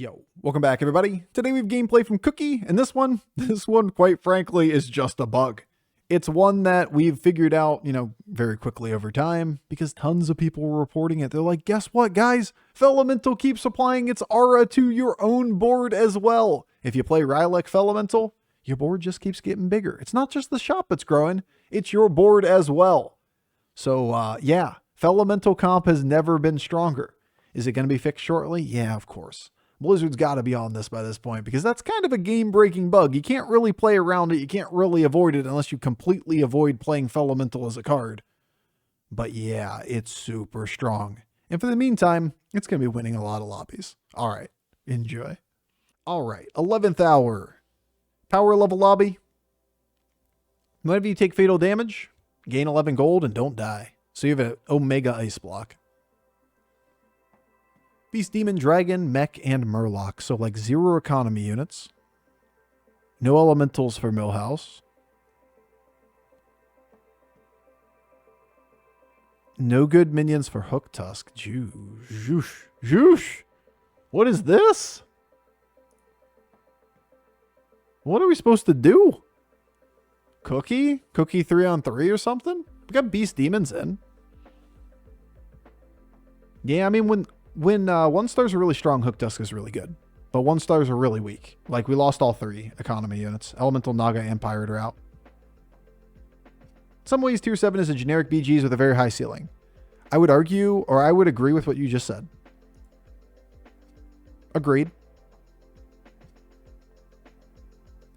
Yo, welcome back everybody. Today we have gameplay from Cookie, and this one, quite frankly, is just a bug. It's one that we've figured out, very quickly over time, because tons of people were reporting it. They're like, guess what, guys? Felemental keeps applying its aura to your own board as well. If you play Rylek Felemental, your board just keeps getting bigger. It's not just the shop that's growing, it's your board as well. So, yeah, Felemental comp has never been stronger. Is it going to be fixed shortly? Yeah, of course. Blizzard's got to be on this by this point, because that's kind of a game-breaking bug. You can't really play around it. You can't really avoid it unless you completely avoid playing Felemental as a card. But yeah, it's super strong. And for the meantime, it's going to be winning a lot of lobbies. All right, enjoy. All right, 11th hour. Power level lobby. Whenever you take fatal damage, gain 11 gold and don't die. So you have an Omega Ice block. Beast Demon, Dragon, Mech, and Murloc. So like 0 economy units. No elementals for Millhouse. No good minions for Hook Tusk. Zhoosh. What is this? What are we supposed to do? Cookie? Cookie 3-on-3 or something? We got Beast Demons in. Yeah, I mean, when 1-stars are really strong, Hook Tusk is really good. But 1-stars are really weak. Like, we lost all 3 economy units. Elemental, Naga, and Pirate are out. In some ways, Tier 7 is a generic BGs with a very high ceiling. I would argue, or I would agree with what you just said. Agreed.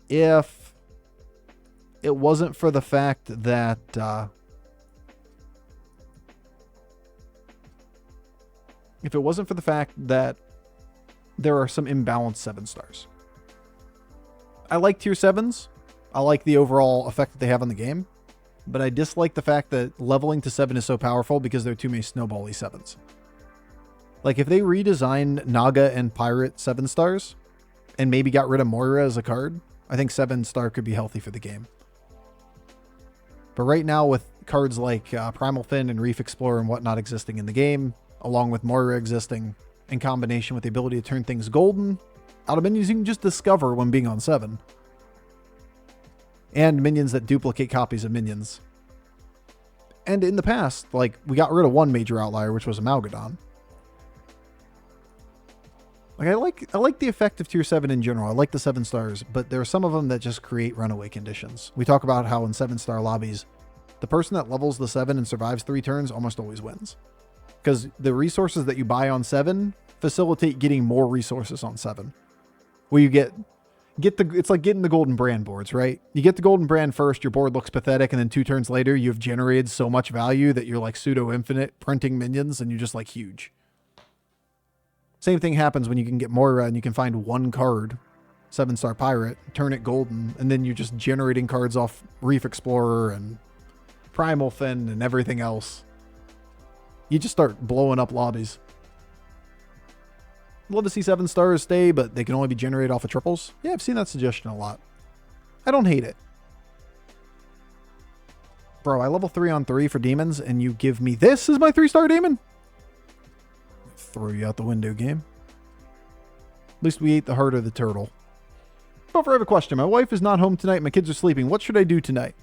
If it wasn't for the fact that... If it wasn't for the fact that there are some imbalanced 7-stars. I like tier 7s. I like the overall effect that they have on the game. But I dislike the fact that leveling to 7 is so powerful because there are too many snowbally 7s. Like if they redesigned Naga and Pirate 7-stars and maybe got rid of Moira as a card, I think 7-star could be healthy for the game. But right now with cards like Primal Fin and Reef Explorer and whatnot existing in the game, along with Moira existing, in combination with the ability to turn things golden, out of minions you can just discover when being on 7. And minions that duplicate copies of minions. And in the past, like, we got rid of one major outlier, which was Amalgadon. Like, I like the effect of tier 7 in general. I like the 7-stars, but there are some of them that just create runaway conditions. We talk about how in 7-star lobbies, the person that levels the 7 and survives 3 turns almost always wins. Because the resources that you buy on 7 facilitate getting more resources on 7. Where you it's like getting the golden brand boards, right? You get the golden brand first, your board looks pathetic, and then 2 turns later, you've generated so much value that you're like pseudo-infinite printing minions, and you're just like huge. Same thing happens when you can get Moira and you can find 1 card, 7-star Pirate, turn it golden, and then you're just generating cards off Reef Explorer and Primal Fin and everything else. You just start blowing up lobbies. I'd love to see 7-stars stay, but they can only be generated off of triples. Yeah, I've seen that suggestion a lot. I don't hate it. Bro, I level 3-on-3 for demons, and you give me this as my 3-star demon? Throw you out the window, game. At least we ate the heart of the turtle. Bofur, I have a question. My wife is not home tonight. My kids are sleeping. What should I do tonight?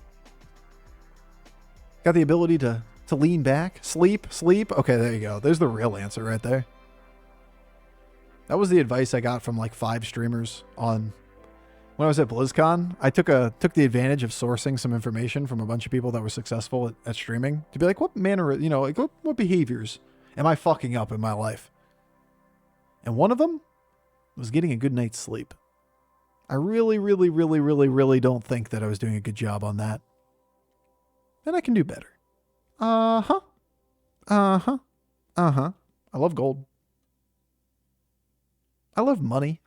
Got the ability to lean back, sleep. Okay, there you go. There's the real answer right there. That was the advice I got from like 5 streamers when I was at BlizzCon. I took the advantage of sourcing some information from a bunch of people that were successful at streaming to be like, what manner, like what behaviors am I fucking up in my life? And one of them was getting a good night's sleep. I really don't think that I was doing a good job on that. And I can do better. I love gold. I love money.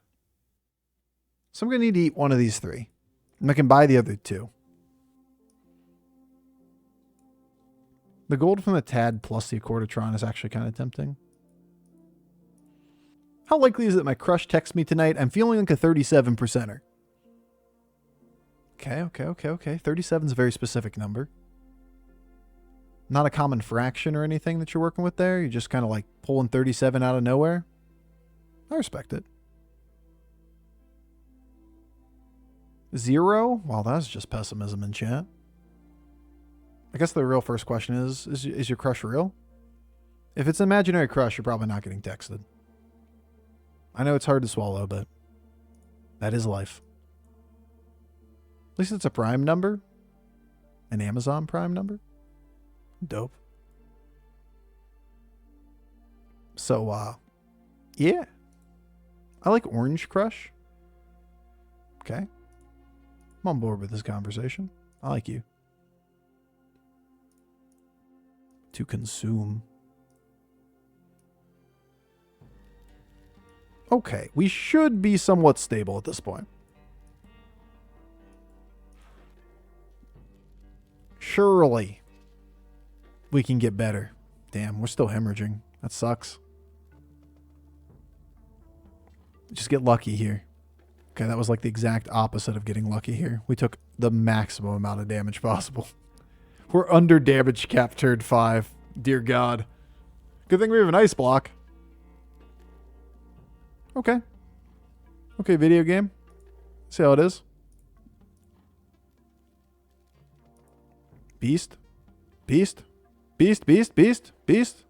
So I'm going to need to eat one of these 3. And I can buy the other 2. The gold from the Tad plus the Accordatron is actually kind of tempting. How likely is it my crush texts me tonight? I'm feeling like a 37%er. Okay. 37 is a very specific number. Not a common fraction or anything that you're working with there. You're just kind of like pulling 37 out of nowhere. I respect it. 0? Well, that's just pessimism in chat. I guess the real first question is your crush real? If it's an imaginary crush, you're probably not getting texted. I know it's hard to swallow, but that is life. At least it's a Prime number. An Amazon Prime number. Dope. So, yeah. I like Orange Crush. Okay. I'm on board with this conversation. I like you. To consume. Okay, we should be somewhat stable at this point. Surely we can get better. Damn, we're still hemorrhaging. That sucks. Just get lucky here. Okay, that was like the exact opposite of getting lucky here. We took the maximum amount of damage possible. We're under damage cap turn 5. Dear God. Good thing we have an ice block. Okay. Okay, video game. See how it is. Beast. Beast. Beast, beast, beast, beast.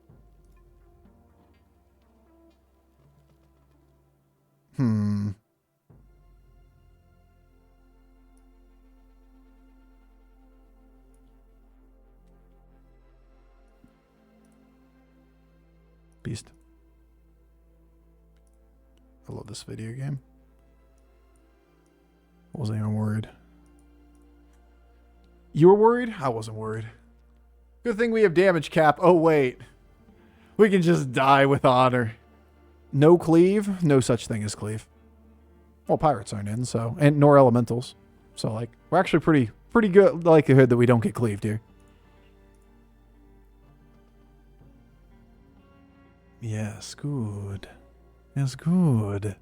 Beast. I love this video game. I wasn't even worried. You were worried? I wasn't worried. Good thing we have damage cap. Oh, wait. We can just die with honor. No cleave? No such thing as cleave. Well, pirates aren't in, so... And nor elementals. So, like, we're actually pretty good likelihood that we don't get cleaved here. Yes, good. Yes, good.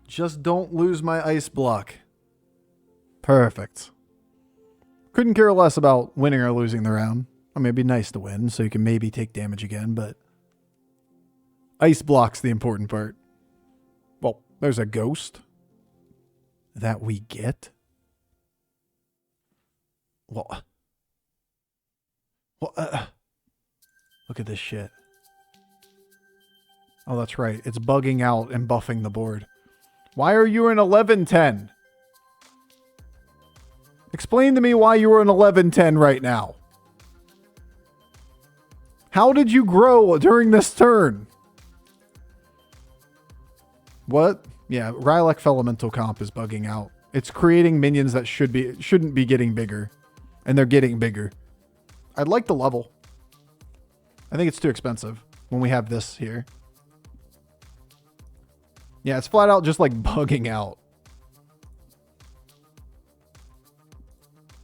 Just don't lose my ice block. Perfect. Couldn't care less about winning or losing the round. I mean, it'd be nice to win, so you can maybe take damage again, but... Ice block's the important part. Well, there's a ghost. That we get? Well... Look at this shit. Oh, that's right. It's bugging out and buffing the board. Why are you in 11-10? Explain to me why you were in 11-10 right now. How did you grow during this turn? What? Yeah, Rylak Felemental comp is bugging out. It's creating minions that shouldn't be getting bigger. And they're getting bigger. I'd like the level. I think it's too expensive when we have this here. Yeah, it's flat out just like bugging out.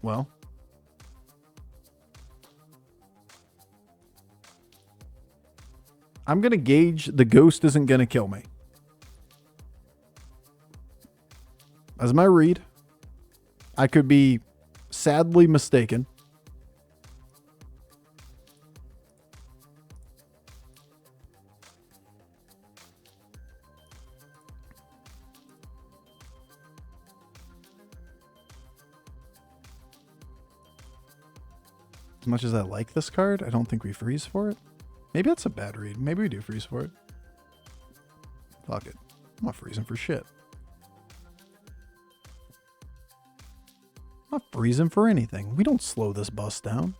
Well. I'm going to gauge the ghost isn't going to kill me. As my read. I could be sadly mistaken. As much as I like this card, I don't think we freeze for it. Maybe that's a bad read. Maybe we do freeze for it. Fuck it. I'm not freezing for shit. I'm not freezing for anything. We don't slow this bus down.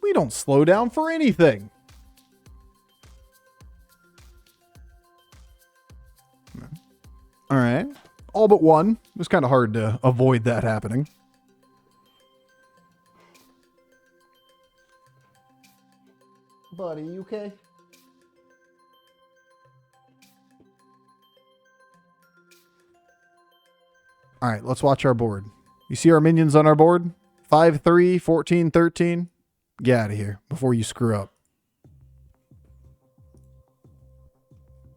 We don't slow down for anything. All right. All but one. It was kind of hard to avoid that happening. Buddy, you okay? All right, let's watch our board. You see our minions on our board? 5-3, 14, 13. Get out of here before you screw up.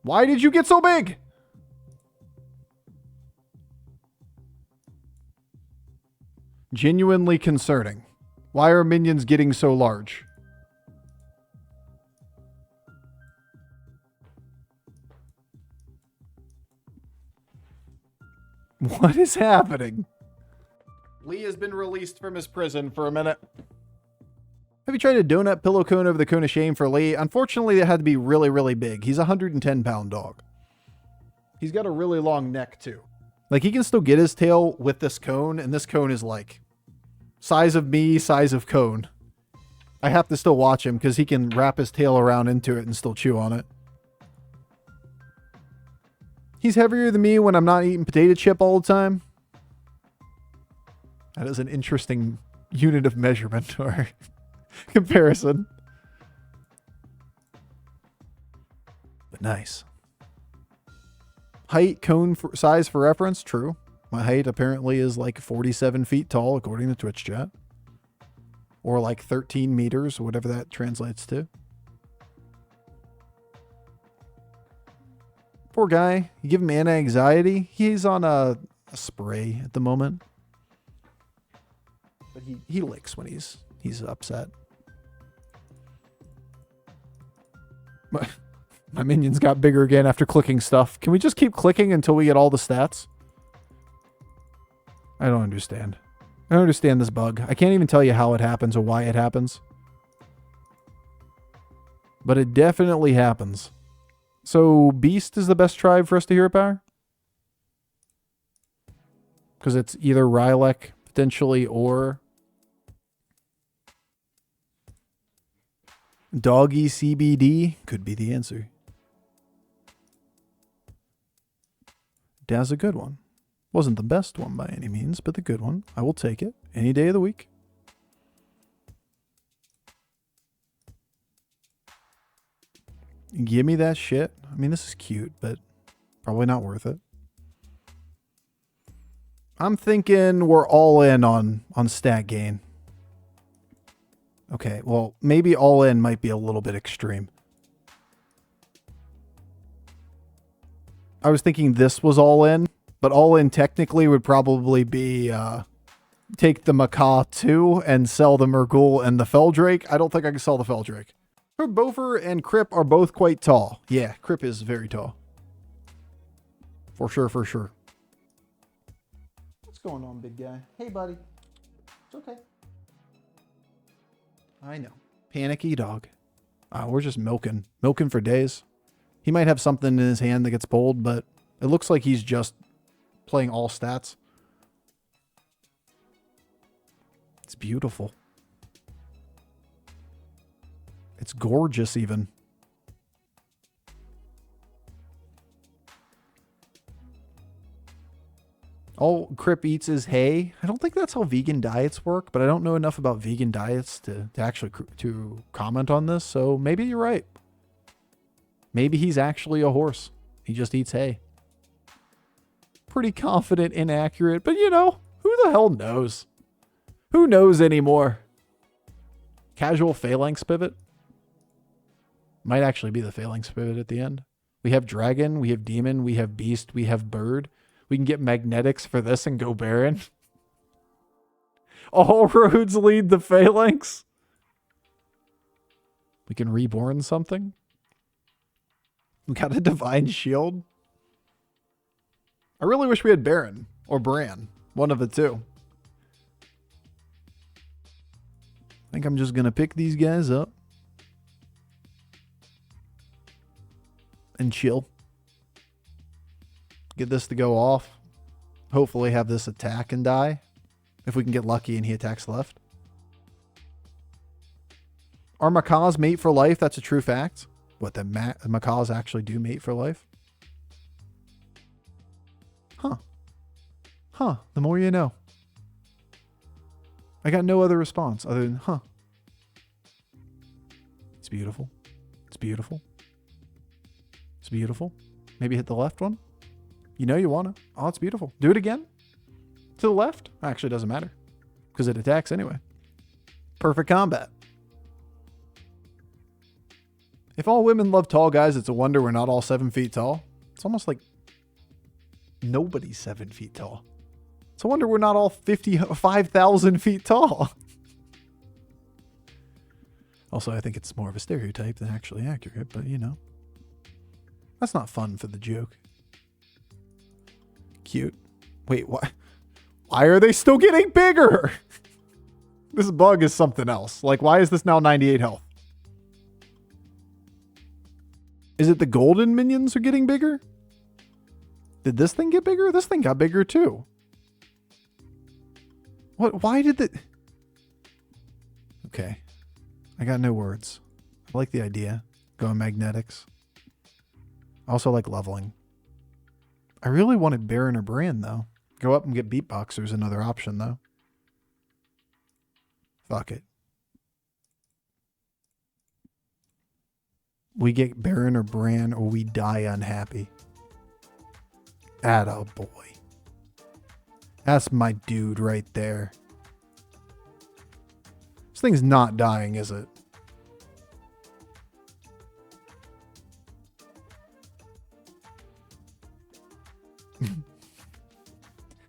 Why did you get so big? Genuinely concerning. Why are minions getting so large? What is happening? Lee has been released from his prison for a minute. Have you tried a donut pillow cone over the cone of shame for Lee? Unfortunately, it had to be really, really big. He's a 110-pound dog. He's got a really long neck, too. Like, he can still get his tail with this cone, and this cone is, like, size of me, size of cone. I have to still watch him, because he can wrap his tail around into it and still chew on it. He's heavier than me when I'm not eating potato chip all the time. That is an interesting unit of measurement, or comparison. But nice. Height, cone size for reference, true. My height apparently is like 47 feet tall, according to Twitch chat. Or like 13 meters, or whatever that translates to. Poor guy. You give him anti-anxiety. He's on a spray at the moment. But he licks when he's upset. My minions got bigger again after clicking stuff. Can we just keep clicking until we get all the stats? I don't understand. I don't understand this bug. I can't even tell you how it happens or why it happens. But it definitely happens. So Beast is the best tribe for us to hero power? Because it's either Rylek, potentially, or Doggy CBD could be the answer. That's a good one. Wasn't the best one by any means, but the good one. I will take it any day of the week. Give me that shit. I mean, this is cute, but probably not worth it. I'm thinking we're all in on stat gain. Okay, well, maybe all in might be a little bit extreme. I was thinking this was all in, but all in technically would probably be take the Macaw 2 and sell the Murghul and the Feldrake. I don't think I can sell the Feldrake. Bofur and Kripp are both quite tall. Yeah, Kripp is very tall. For sure, for sure. What's going on, big guy? Hey, buddy. It's okay. I know. Panicky dog. We're just milking. Milking for days. He might have something in his hand that gets pulled, but it looks like he's just playing all stats. It's beautiful. It's gorgeous even. All Kripp eats is hay. I don't think that's how vegan diets work, but I don't know enough about vegan diets to actually to comment on this. So maybe you're right. Maybe he's actually a horse. He just eats hay. Pretty confident, inaccurate, but you know, who the hell knows? Who knows anymore? Casual phalanx pivot. Might actually be the phalanx pivot at the end. We have dragon, we have demon, we have beast, we have bird. We can get magnetics for this and go Baron. All roads lead the phalanx. We can reborn something. We got a divine shield. I really wish we had Baron or Bran. One of the two. I think I'm just going to pick these guys up. And chill. Get this to go off. Hopefully have this attack and die. If we can get lucky and he attacks left. Are macaws mate for life? That's a true fact. What, the macaws actually do mate for life? Huh. Huh. The more you know. I got no other response other than, huh. It's beautiful. It's beautiful. It's beautiful. Maybe hit the left one. You know you want to. Oh, it's beautiful. Do it again. To the left. Actually, it doesn't matter. Because it attacks anyway. Perfect combat. If all women love tall guys, it's a wonder we're not all 7 feet tall. It's almost like nobody's 7 feet tall. It's a wonder we're not all 5,000 feet tall. Also, I think it's more of a stereotype than actually accurate, but you know. That's not fun for the joke. Cute. Wait, what? Why are they still getting bigger? This bug is something else. Like, why is this now 98 health? Is it the golden minions are getting bigger? Did this thing get bigger? This thing got bigger too. What? Why did the... Okay. I got no words. I like the idea. Going magnetics. I also like leveling. I really wanted Baron or Brand, though. Go up and get Beatboxer's another option, though. Fuck it. We get Baron or Bran or we die unhappy. Atta boy. That's my dude right there. This thing's not dying, is it?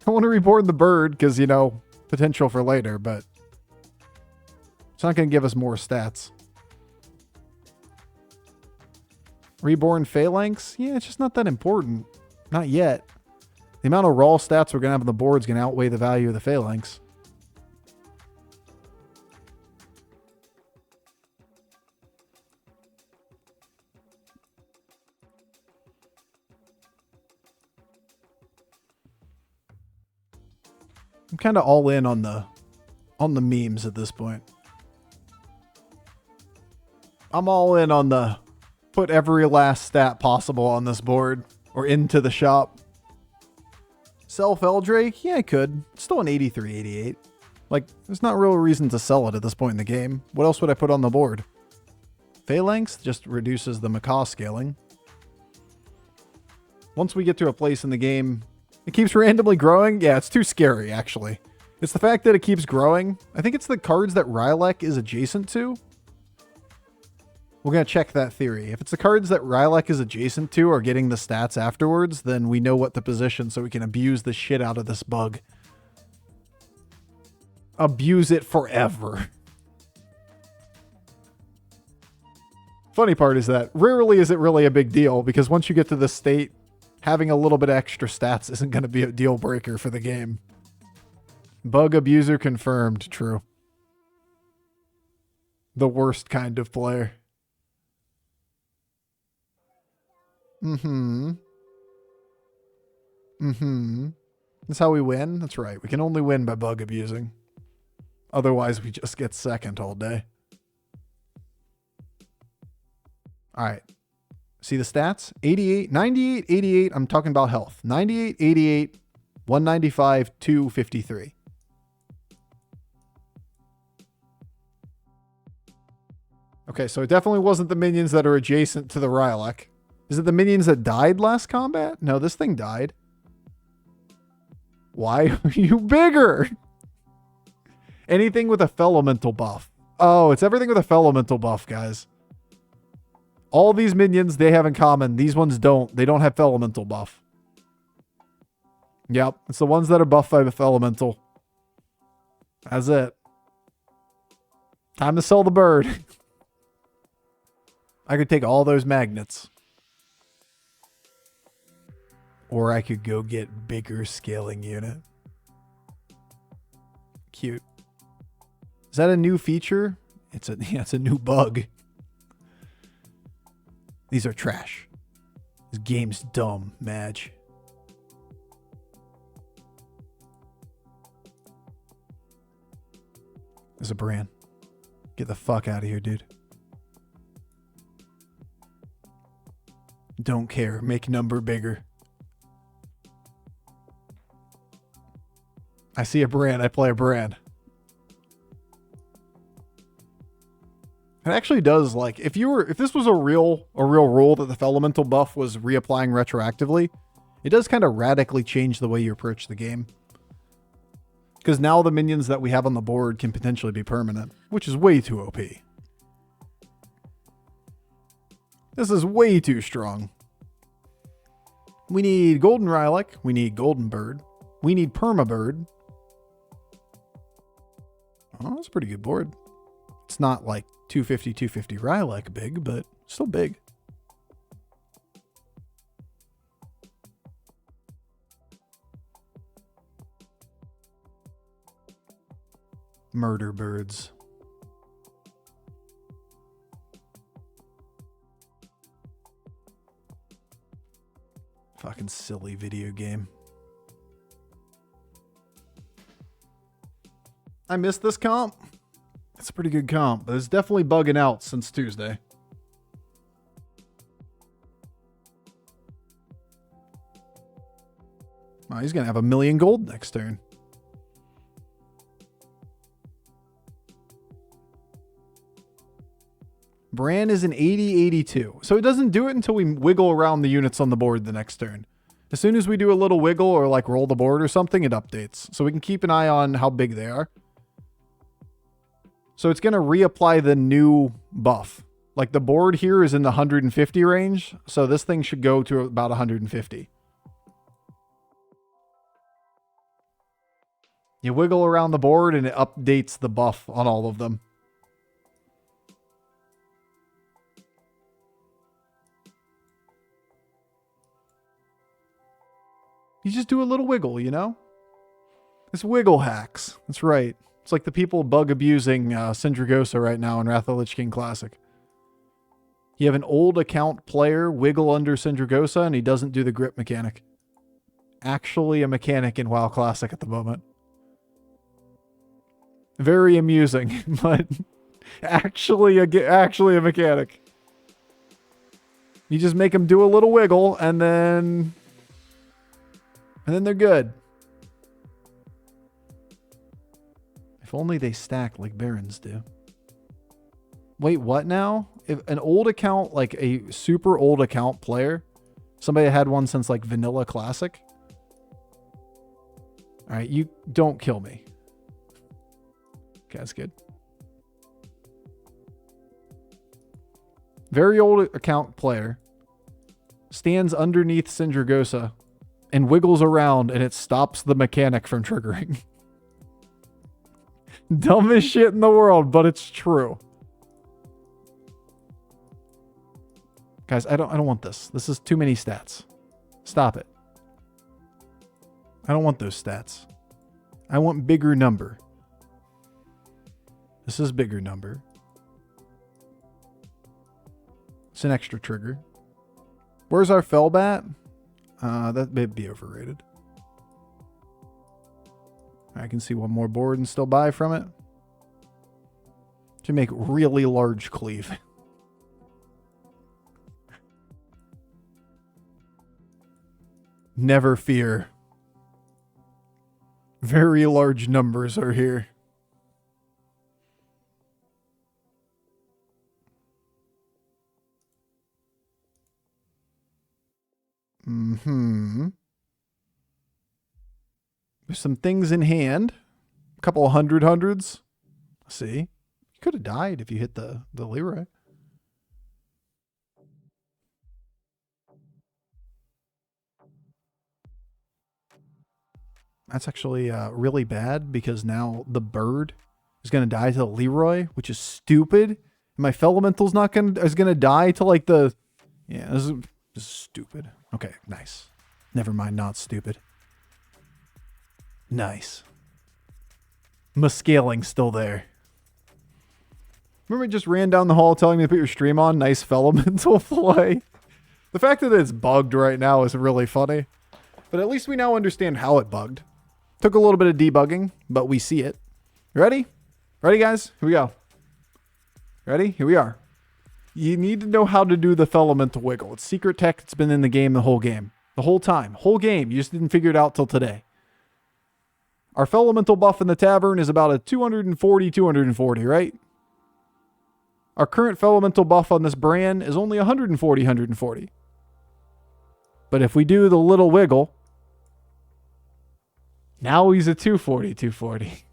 I want to reborn the bird because, you know, potential for later, but it's not going to give us more stats. Reborn Phalanx? Yeah, it's just not that important. Not yet. The amount of raw stats we're going to have on the board is going to outweigh the value of the Phalanx. I'm kind of all in on the memes at this point. I'm all in on the put every last stat possible on this board or into the shop. Sell Feldrake? Yeah, I could. It's still an 83, 88. Like, there's not real reason to sell it at this point in the game. What else would I put on the board? Phalanx just reduces the Macaw scaling. Once we get to a place in the game, it keeps randomly growing. Yeah, it's too scary, actually. It's the fact that it keeps growing. I think it's the cards that Rylak is adjacent to. We're going to check that theory. If it's the cards that Rylak is adjacent to or getting the stats afterwards, then we know what to position so we can abuse the shit out of this bug. Abuse it forever. Funny part is that rarely is it really a big deal because once you get to this state, having a little bit extra stats isn't going to be a deal breaker for the game. Bug abuser confirmed. True. The worst kind of player. That's how we win? That's right. We can only win by bug abusing. Otherwise, we just get second all day. All right. See the stats? 88, 98, 88. I'm talking about health. 98, 88, 195, 253. Okay, so it definitely wasn't the minions that are adjacent to the Rylak. Is it the minions that died last combat? No, this thing died. Why are you bigger? Anything with a Felemental buff. Oh, it's everything with a Felemental buff, guys. All these minions, they have in common. These ones don't. They don't have Felemental buff. Yep, it's the ones that are buffed by the Felemental. That's it. Time to sell the bird. I could take all those magnets. Or I could go get bigger scaling unit. Cute. Is that a new feature? It's a new bug. These are trash. This game's dumb, Madge. There's a brand. Get the fuck out of here, dude. Don't care. Make number bigger. I see a brand. I play a brand. It actually does, like, if this was a real rule that the Felemental buff was reapplying retroactively, it does kind of radically change the way you approach the game. Because now the minions that we have on the board can potentially be permanent, which is way too OP. This is way too strong. We need Golden Rylak. We need Golden Bird. We need Permabird. Oh, that's a pretty good board. It's not like 250, 250 Rylak big, but still big. Murder birds. Fucking silly video game. I missed this comp. It's a pretty good comp, but it's definitely bugging out since Tuesday. Oh, he's going to have 1,000,000 gold next turn. Bran is an 80-82. So it doesn't do it until we wiggle around the units on the board the next turn. As soon as we do a little wiggle or like roll the board or something, it updates. So we can keep an eye on how big they are. So it's going to reapply the new buff. Like the board here is in the 150 range. So this thing should go to about 150. You wiggle around the board and it updates the buff on all of them. You just do a little wiggle, you know? It's wiggle hacks. That's right. It's like the people bug abusing Sindragosa right now in Wrath of the Lich King Classic. You have an old account player wiggle under Sindragosa and he doesn't do the grip mechanic. Actually a mechanic in WoW Classic at the moment. Very amusing, but actually a mechanic. You just make them do a little wiggle and then they're good. If only they stack like Barons do. Wait, what now? If an old account, like a super old account player, somebody had one since like Vanilla Classic. All right, you don't kill me. Okay, that's good. Very old account player stands underneath Sindragosa and wiggles around and it stops the mechanic from triggering. Dumbest shit in the world, but it's true. Guys, I don't want this. This is too many stats. Stop it. I don't want those stats. I want bigger number. This is bigger number. It's an extra trigger. Where's our Firebat? That may be overrated. I can see one more board and still buy from it. To make really large cleave. Never fear. Very large numbers are here. There's some things in hand. A couple of hundreds. See? You could have died if you hit the Leroy. That's actually really bad because now the bird is going to die to the Leroy, which is stupid. And my Felemental's is going to die to like the... Yeah, this is stupid. Okay, nice. Never mind, not stupid. Nice. My scaling's still there. Remember it just ran down the hall telling me to put your stream on? Nice Felemental play. The fact that it's bugged right now is really funny. But at least we now understand how it bugged. Took a little bit of debugging, but we see it. Ready? Ready, guys? Here we go. Ready? Here we are. You need to know how to do the Felemental wiggle. It's secret tech. It's been in the game the whole game. The whole time. Whole game. You just didn't figure it out till today. Our Felemental buff in the tavern is about a 240, right? Our current Felemental buff on this brand is only 140. But if we do the little wiggle, now he's a 240.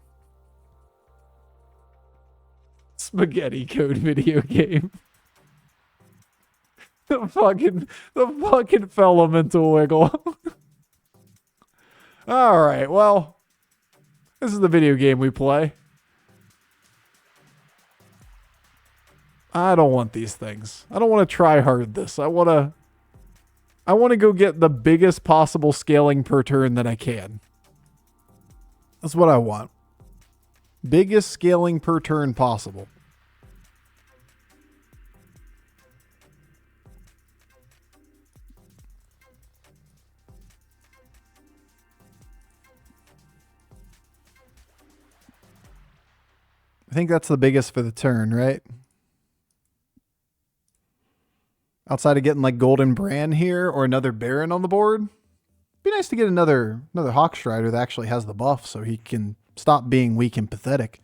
Spaghetti code video game. The fucking Felemental wiggle. All right, well, this is the video game we play. I don't want these things. I don't want to try hard this. I want to go get the biggest possible scaling per turn that I can. That's what I want. Biggest scaling per turn possible. I think that's the biggest for the turn, right? Outside of getting like Golden Brand here or another Baron on the board. Be nice to get another Hawkstrider that actually has the buff so he can stop being weak and pathetic.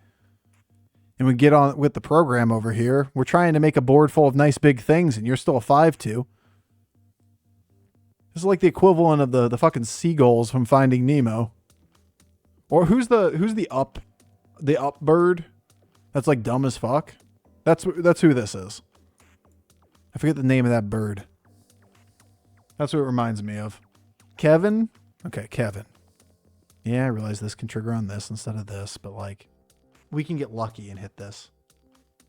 And we get on with the program over here. We're trying to make a board full of nice big things and you're still a 5/2. This is like the equivalent of the fucking seagulls from Finding Nemo. Or who's the up bird? That's like dumb as fuck. That's who this is. I forget the name of that bird. That's what it reminds me of. Kevin? Okay, Kevin. Yeah, I realize this can trigger on this instead of this, but like, we can get lucky and hit this.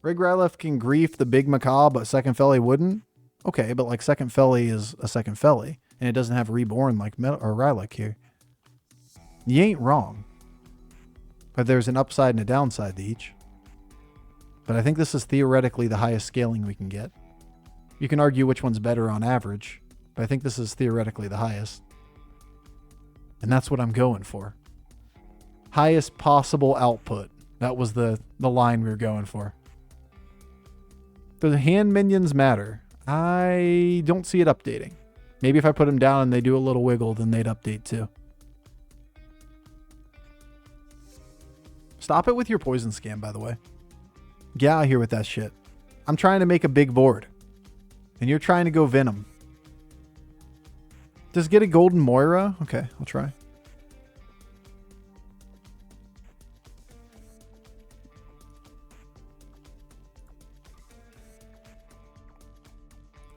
Rig Rylef can grief the big macaw, but second Feli wouldn't? Okay, but like second Feli is a second Feli, and it doesn't have reborn like Rylek here. You ain't wrong. But there's an upside and a downside to each. But I think this is theoretically the highest scaling we can get. You can argue which one's better on average, but I think this is theoretically the highest. And that's what I'm going for. Highest possible output. That was the line we were going for. Do the hand minions matter? I don't see it updating. Maybe if I put them down and they do a little wiggle, then they'd update too. Stop it with your poison scam, by the way. Get out of here with that shit. I'm trying to make a big board. And you're trying to go Venom. Just get a Golden Moira? Okay, I'll try.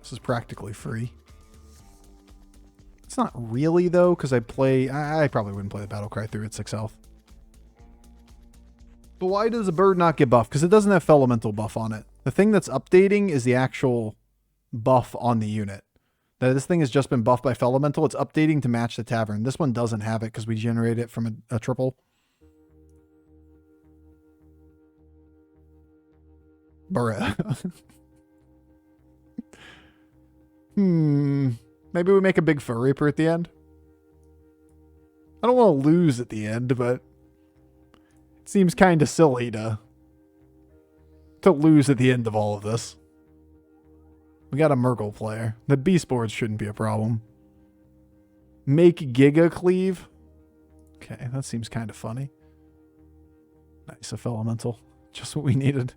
This is practically free. It's not really, though, because I probably wouldn't play the Battlecry through at 6 health. But why does a bird not get buffed? Because it doesn't have Felemental buff on it. The thing that's updating is the actual buff on the unit. Now, this thing has just been buffed by Felemental. It's updating to match the tavern. This one doesn't have it because we generate it from a triple. Bruh. Maybe we make a big Fur Reaper at the end. I don't want to lose at the end, but it seems kind of silly to lose at the end of all of this. We got a Murgle player. The beast boards shouldn't be a problem. Make Giga Cleave. Okay, that seems kind of funny. Nice, a Felemental. Just what we needed.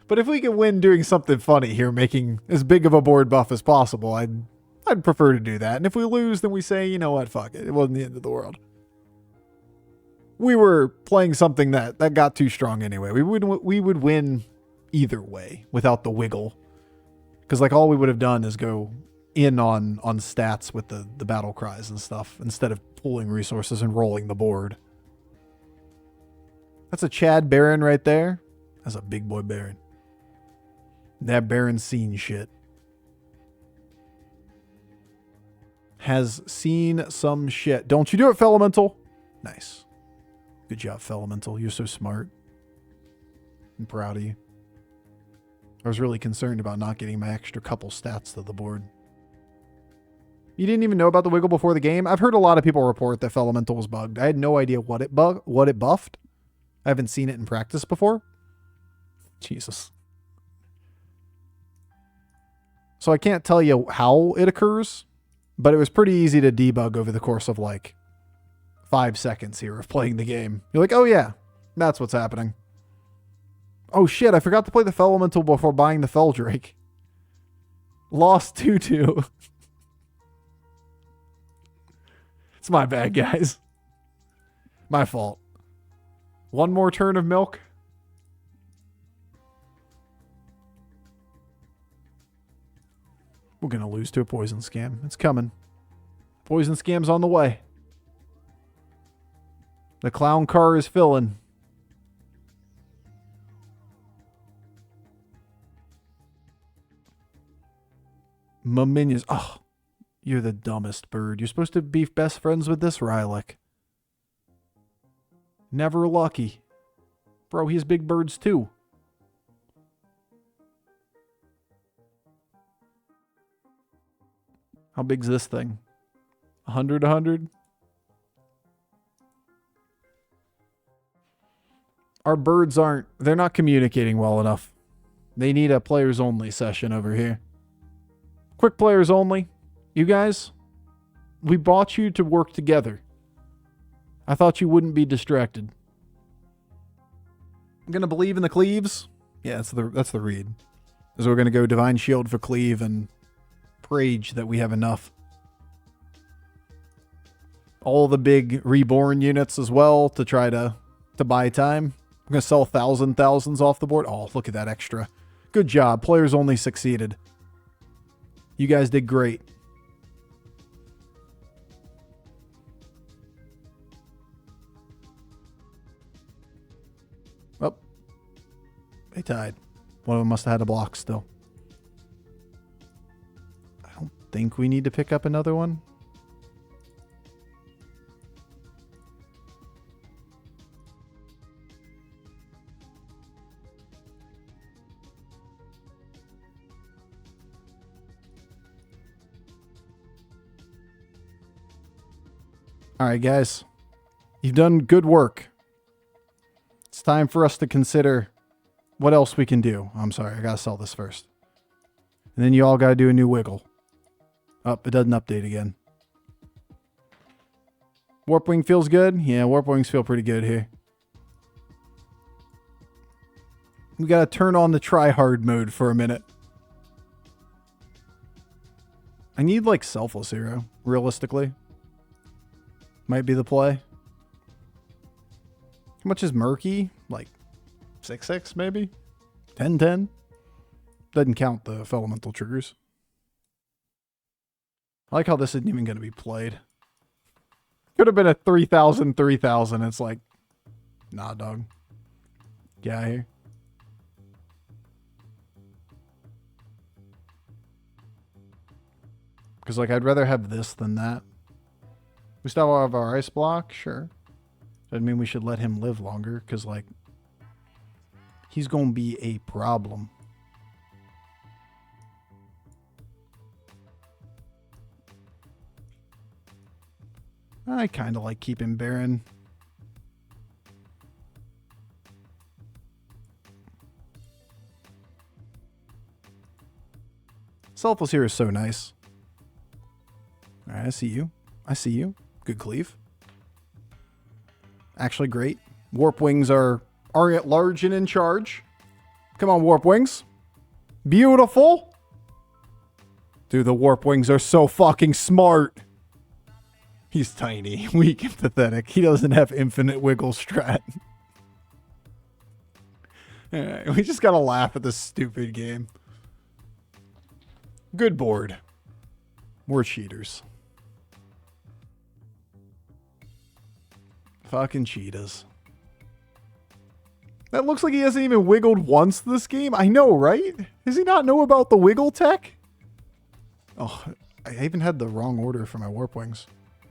But if we can win doing something funny here, making as big of a board buff as possible, I'd prefer to do that. And if we lose, then we say, you know what, fuck it. It wasn't the end of the world. We were playing something that got too strong anyway. We would win either way without the wiggle. Because like all we would have done is go in on stats with the battle cries and stuff instead of pooling resources and rolling the board. That's a Chad Baron right there. That's a big boy Baron. That Baron seen shit. Has seen some shit. Don't you do it, Felemental. Nice. Good job, Felemental. You're so smart. I'm proud of you. I was really concerned about not getting my extra couple stats to the board. You didn't even know about the wiggle before the game? I've heard a lot of people report that Felemental was bugged. I had no idea what it buffed. I haven't seen it in practice before. Jesus. So I can't tell you how it occurs, but it was pretty easy to debug over the course of like 5 seconds here of playing the game. You're like, oh yeah, that's what's happening. Oh shit, I forgot to play the Felemental before buying the Feldrake. Lost 2-2. It's my bad, guys. My fault. One more turn of milk. We're going to lose to a poison scam. It's coming. Poison scam's on the way. The clown car is filling. My minions. Oh, You're the dumbest bird. You're supposed to be best friends with this Rylak. Never lucky. Bro, he has big birds too. How big's this thing? 100, 100? Our birds they're not communicating well enough. They need a players only session over here. Quick players only. You guys, we bought you to work together. I thought you wouldn't be distracted. I'm going to believe in the cleaves. Yeah, that's the read. So we're going to go Divine Shield for cleave and Rage that we have enough. All the big reborn units as well to try to buy time. I'm going to sell thousands off the board. Oh, look at that extra. Good job. Players only succeeded. You guys did great. Oh. They tied. One of them must have had a block still. I don't think we need to pick up another one. All right, guys. You've done good work. It's time for us to consider what else we can do. I'm sorry, I gotta sell this first. And then you all gotta do a new wiggle. Oh, it doesn't update again. Warpwing feels good? Yeah, Warpwings feel pretty good here. We gotta turn on the try-hard mode for a minute. I need, like, Selfless Hero, realistically. Might be the play. How much is Murky? Like 6/6 maybe? 10/10? Doesn't count the Felemental triggers. I like how this isn't even going to be played. Could have been a 3,000, 3,000. It's like, nah, dog. Get out of here. Because, like, I'd rather have this than that. We still have our ice block? Sure. Doesn't mean we should let him live longer, because, like, he's going to be a problem. I kind of like keeping Baron. Selfless here is so nice. Alright, I see you. I see you. Good cleave. Actually great. Warp Wings are at large and in charge. Come on, Warp Wings. Beautiful. Dude, the Warp Wings are so fucking smart. He's tiny, weak, and pathetic. He doesn't have infinite wiggle strat. Alright, we just gotta laugh at this stupid game. Good board. We're cheaters. Fucking cheetahs. That looks like he hasn't even wiggled once this game. I know, right? Does he not know about the wiggle tech? Oh, I even had the wrong order for my Warp Wings.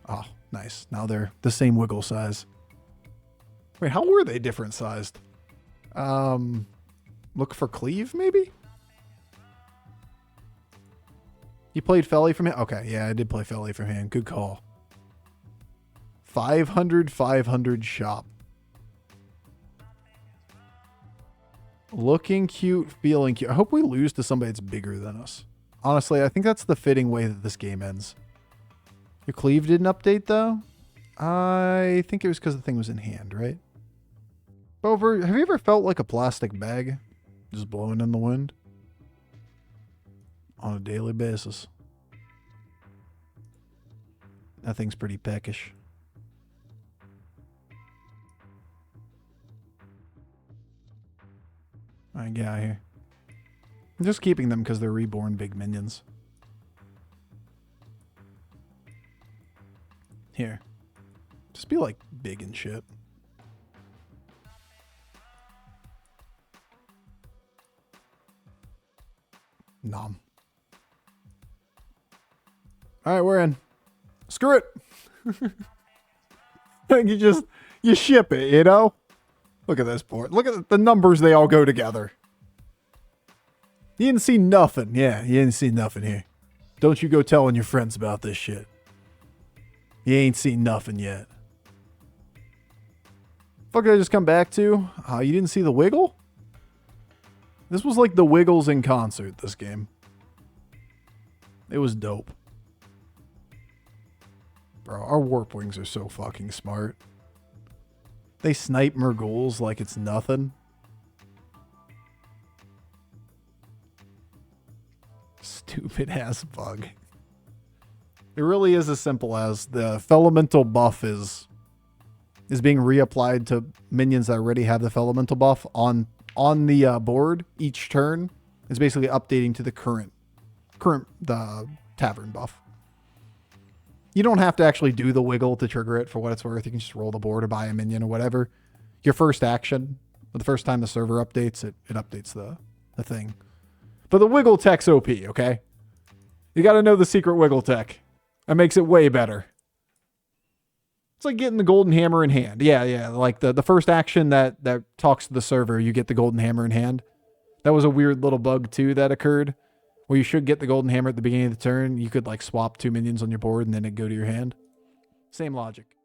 Oh, nice. Now they're the same wiggle size. Wait, how were they different sized? Look for cleave, maybe? You played Felly from hand? Okay, yeah, I did play Felly from hand. Good call. 500, 500 shop. Looking cute, feeling cute. I hope we lose to somebody that's bigger than us. Honestly, I think that's the fitting way that this game ends. Your cleave didn't update, though? I think it was because the thing was in hand, right? Bofur, have you ever felt like a plastic bag just blowing in the wind? On a daily basis. That thing's pretty peckish. Alright, get out of here. I'm just keeping them because they're reborn big minions. Here. Just be like big and shit. Nom. All right, we're in. Screw it. You ship it, you know? Look at this board. Look at the numbers. They all go together. You didn't see nothing. Yeah, you didn't see nothing here. Don't you go telling your friends about this shit. You ain't seen nothing yet. Fuck did I just come back to? You didn't see the wiggle? This was like the Wiggles in concert, this game. It was dope. Bro, our warp wings are so fucking smart. They snipe Murgools like it's nothing. Stupid ass bug. It really is as simple as the Felemental buff is being reapplied to minions that already have the Felemental buff on the board each turn. It's basically updating to the current the tavern buff. You don't have to actually do the wiggle to trigger it for what it's worth. You can just roll the board or buy a minion or whatever. Your first action, the first time the server updates, it updates the thing. But the wiggle tech's OP, okay? You got to know the secret wiggle tech. That makes it way better. It's like getting the golden hammer in hand. Yeah. Like the first action that talks to the server, you get the golden hammer in hand. That was a weird little bug too that occurred. Where you should get the golden hammer at the beginning of the turn. You could like swap 2 minions on your board and then it'd go to your hand. Same logic.